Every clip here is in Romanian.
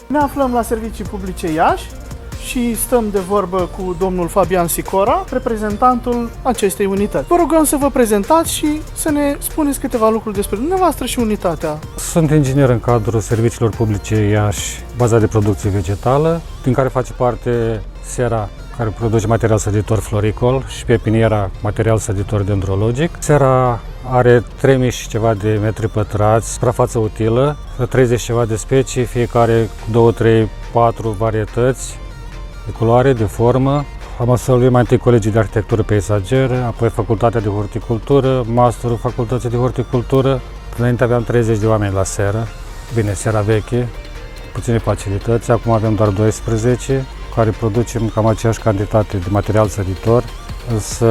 Ne aflăm la Servicii Publice Iași și stăm de vorbă cu domnul Fabian Sicora, reprezentantul acestei unități. Vă rugăm să vă prezentați și să ne spuneți câteva lucruri despre dumneavoastră și unitatea. Sunt inginer în cadrul Serviciilor Publice Iași, baza de producție vegetală, din care face parte Sera, care produce material săditor floricol, și Pepiniera, material săditor dendrologic. Sera are 3000 și ceva de metri pătrați, suprafață utilă, 30 ceva de specii, fiecare cu 2, 3, 4 varietăți de culoare, de formă. Am absolvit mai întâi colegii de arhitectură peisageră, apoi facultatea de horticultură, masterul facultății de horticultură. Înainte aveam 30 de oameni la seră, bine, sera veche, puține facilități, acum avem doar 12, care producem cam aceeași cantitate de material săditor, însă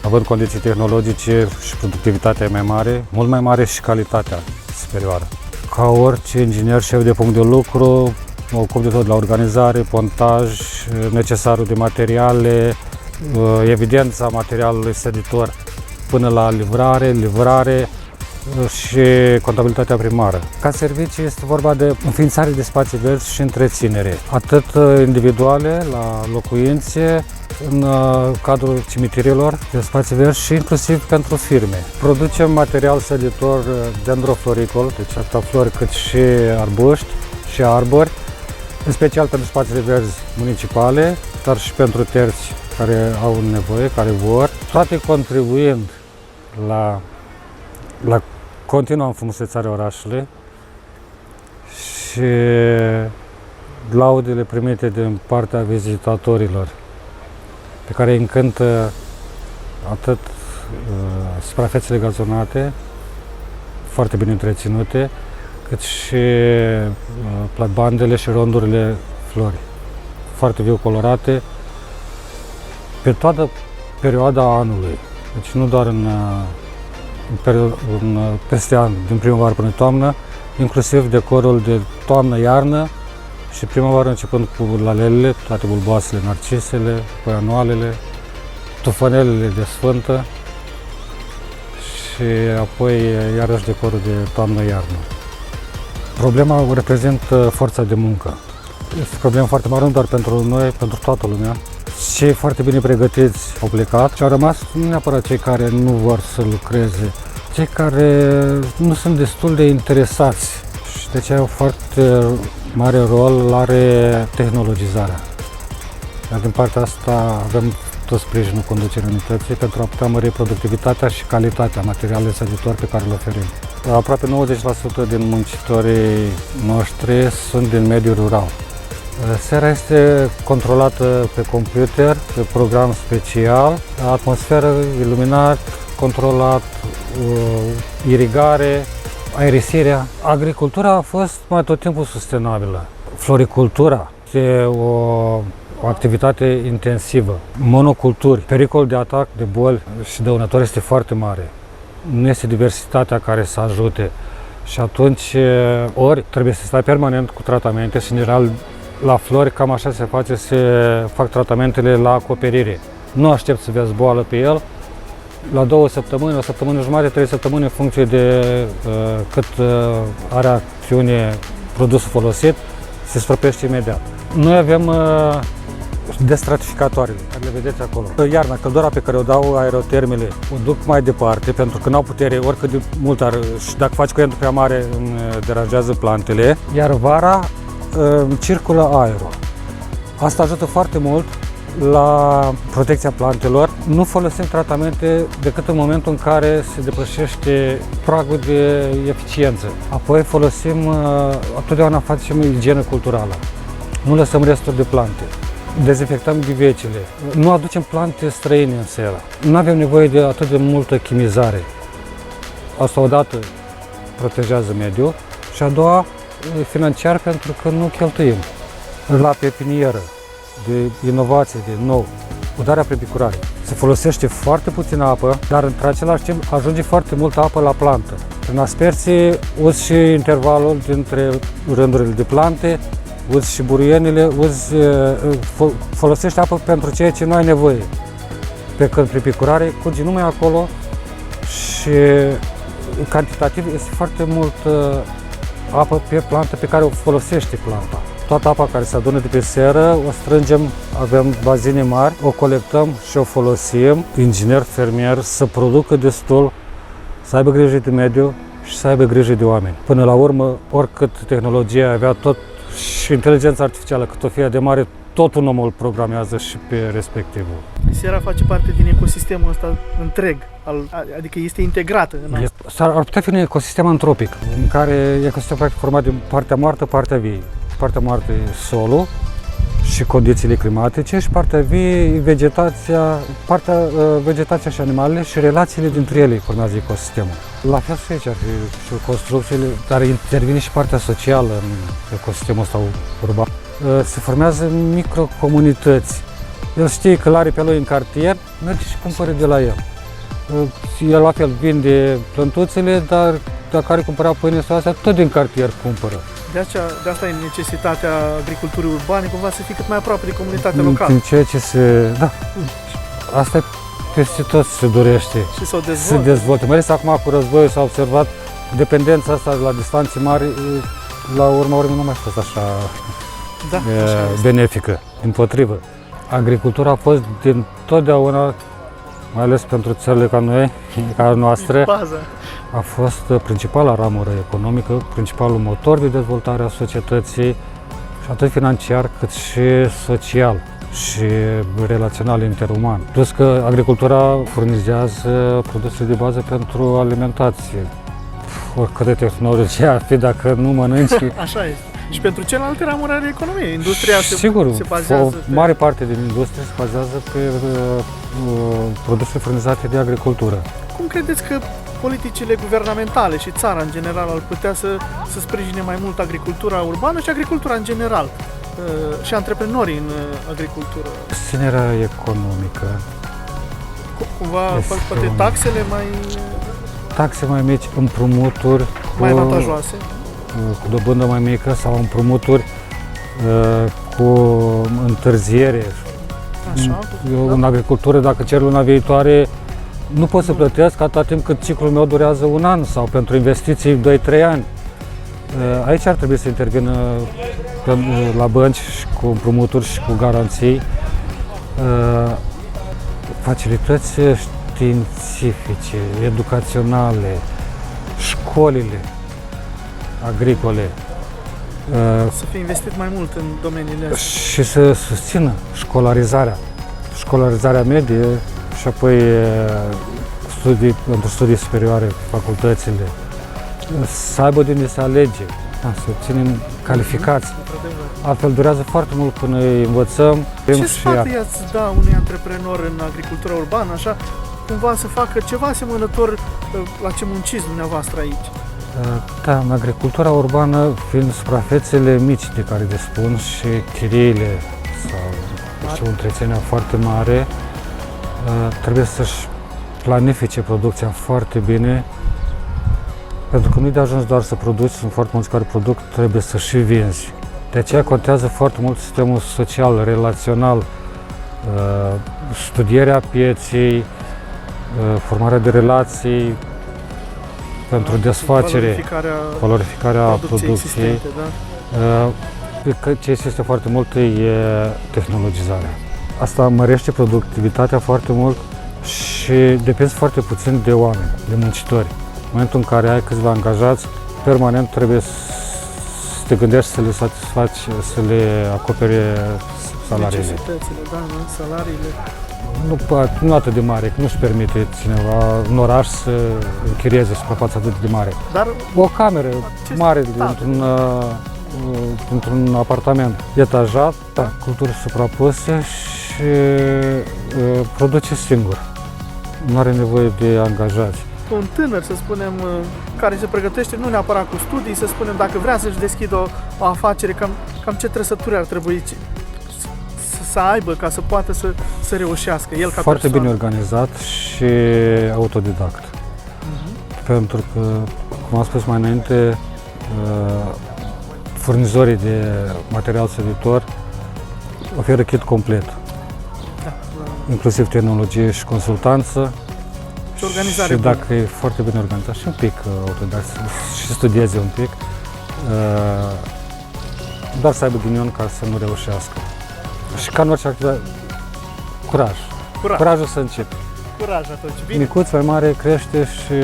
având condiții tehnologice și productivitatea mai mare, mult mai mare și calitatea superioară. Ca orice inginer șef de punct de lucru, mă ocup de tot, de la organizare, pontaj, necesarul de materiale, evidența materialului săditor până la livrare și contabilitatea primară. Ca servicii este vorba de înființare de spații verzi și întreținere, atât individuale, la locuințe, în cadrul cimitirilor de spații verzi și inclusiv pentru firme. Producem material săditor dendrofloricol, deci atât flori cât și arbuști și arbori, în special pentru spațiile verzi municipale, dar și pentru terți care au nevoie, care vor, toate contribuind la continua înfrumusețarea orașului și laudele primite din partea vizitatorilor, pe care îi încântă atât suprafețele gazonate, foarte bine întreținute, cât și platbandele și rondurile florii, foarte viu colorate, pe toată perioada anului, deci nu doar peste an, din primăvară până toamnă, inclusiv decorul de toamnă-iarnă și primăvară începând cu lalelele, toate bulboasele, narcisele, poianoalele, tufanelele de sfântă și apoi iarăși decorul de toamnă-iarnă. Problema o reprezintă forța de muncă. Este o problemă foarte mare, nu doar pentru noi, pentru toată lumea. Cei foarte bine pregătiți au plecat și au rămas nu neapărat cei care nu vor să lucreze, cei care nu sunt destul de interesați și de aceea au foarte mare rol are tehnologizarea. Iar din partea asta avem tot sprijinul conducerii unității pentru a putea mări productivitatea și calitatea materialului săditor pe care le oferim. Aproape 90% din muncitorii noștri sunt din mediul rural. Sera este controlată pe computer, pe program special, atmosferă, iluminat, controlat, irigare, aerisirea. Agricultura a fost mai tot timpul sustenabilă. Floricultura este o activitate intensivă. Monoculturi, pericolul de atac de boli și dăunători este foarte mare. Nu este diversitatea care să ajute și atunci ori trebuie să stai permanent cu tratamente și în general la flori cam așa se face, se fac tratamentele la acoperire. Nu aștept să vezi boală pe el, la 2 săptămâni, o săptămână jumătate, 3 săptămâni în funcție de cât are acțiune produsul folosit, se stropește imediat. Noi avem destratificatoarele, care le vedeți acolo. Iarna, căldura pe care o dau aerotermele o duc mai departe, pentru că nu au putere, oricât de mult ar, și dacă faci curentul prea mare, deranjează plantele, iar vara circulă aerul. Asta ajută foarte mult la protecția plantelor. Nu folosim tratamente decât în momentul în care se depășește pragul de eficiență. Apoi folosim, întotdeauna facem igienă culturală. Nu lăsăm resturi de plante. Dezinfectăm ghivecile. Nu aducem plante străine în seră. Nu avem nevoie de atât de multă chimizare. Asta odată protejează mediul și a doua financiar, pentru că nu cheltuim. La pepinieră, de inovație, de nou, udarea prin picurare. Se folosește foarte puțină apă, dar într același timp ajunge foarte multă apă la plantă. Prin asperție uzi și intervalul dintre rândurile de plante, uzi și buruienile, folosești apă pentru ceea ce nu ai nevoie. Pe când prin picurare curge numai acolo și cantitativ este foarte mult apă pe plantă pe care o folosește planta. Toată apa care se adună de pe seră o strângem, avem bazine mari, o colectăm și o folosim, inginer, fermier, să producă destul, să aibă grijă de mediu și să aibă grijă de oameni. Până la urmă, oricât tehnologia avea tot și inteligența artificială, cât o fie de mare, tot un om îl programează și pe respectivul. Sera face parte din ecosistemul ăsta întreg, adică este integrată în asta. Ar putea fi un ecosistem antropic, în care ecosistemul practic format din partea moartă, partea vie. Partea moartă e solul și condițiile climatice și partea vie e vegetația și animalele și relațiile dintre ele formează ecosistemul. La fel și aici ar fi și construcțiile, dar intervine și partea socială în ecosistemul ăsta urban. Se formează microcomunități. El știe că l-are pe lui în cartier, merge și cumpără de la el. El la fel vinde plântuțele, dar dacă are cumpăra pâine sau astea, tot din cartier cumpără. De asta e necesitatea agriculturii urbane, cumva să fie cât mai aproape de comunitatea locală. În ceea ce da, asta peste tot se dorește Și să o să se dezvolte. Mai ales acum cu războiul s-a observat dependența asta la distanțe mari, la urma urmei nu mai fost așa, benefică. Dimpotrivă. Agricultura a fost din totdeauna, mai ales pentru țările ca noi, ca noastre, a fost principala ramură economică, principalul motor de dezvoltare a societății, și atât financiar cât și social și relațional interuman. Plus că agricultura furnizează produse de bază pentru alimentație. Oricât de tehnologie ar fi, dacă nu mănânci... Așa este. Și pentru celelalte ramuri ale economiei, industria se bazează o mare parte din industrie se bazează pe produse furnizate de agricultură. Cum credeți că politicile guvernamentale și țara în general ar putea să sprijine mai mult agricultura urbană și agricultura în general și antreprenorii în agricultură? Susținerea economică. Cumva poate taxele taxe mai mici, împrumuturi mai avantajoase, cu dobândă mai mică sau împrumuturi cu întârziere. Așa, în agricultură, dacă cer luna viitoare, nu pot să plătesc atâta timp cât ciclul meu durează un an sau pentru investiții 2-3 ani. Aici ar trebui să intervină la bănci și cu împrumuturi și cu garanții facilități științifice, educaționale, școlile agricole. Să fie investit mai mult în domeniile astea. Și să susțină școlarizarea medie și apoi pentru studii superioare, facultățile, să aibă de unde să alege, să obținem calificații. Altfel durează foarte mult până îi învățăm. Ce sfat i-ați da unui antreprenor în agricultura urbană, așa, cumva să facă ceva asemănător la ce munciți dumneavoastră aici? Da, în agricultura urbană, fiind suprafețele mici de care dispun și chiriile sau o întreținere foarte mare, trebuie să-și planifice producția foarte bine, pentru că nu e de ajuns doar să produci, sunt foarte mulți care produc, trebuie să și vinzi. De aceea contează foarte mult sistemul social, relațional, studierea pieței, formarea de relații pentru desfacere, valorificarea producției. Ce este foarte mult e tehnologizarea. Asta mărește productivitatea foarte mult și depinde foarte puțin de oameni, de muncitori. În momentul în care ai câțiva angajați, permanent trebuie să te gândești să le satisfaci, să le acopere salariile. Necesitățile, salariile. Nu atât de mare, că nu-și permite cineva în oraș să închirieze suprafața atât de mare. Dar o cameră mare într-un apartament etajat, culturi suprapuse și produce singur. Nu are nevoie de angajați. Un tânăr, să spunem, care se pregătește nu neapărat cu studii, să spunem, dacă vrea să-și deschidă o afacere, cam ce trăsături ar trebui să aibă ca să poată să reușească el ca foarte persoană. Bine organizat și autodidact. Pentru că, cum am spus mai înainte, furnizorii de material săditor oferă kit complet. Inclusiv tehnologie și consultanță. Și organizare și dacă e foarte bine organizat și un pic autodidact și studieze un pic, doar să aibă ghinion ca să nu reușească. Și ca în orice activitate, curaj. Curajul să începi. Curaj atunci. Bine. Micuț, mai mare, crește și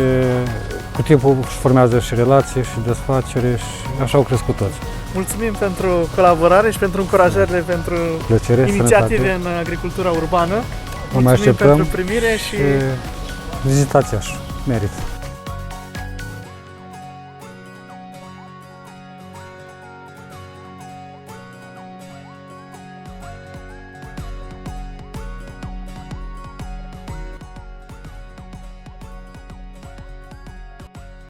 cu timpul își formează și relații și desfacere și așa au crescut toți. Mulțumim pentru colaborare și pentru încurajările pentru Plăcere, inițiative sănătate. în agricultura urbană. Vă mai Mulțumim așteptăm pentru primire și vizitați Iași. Merită.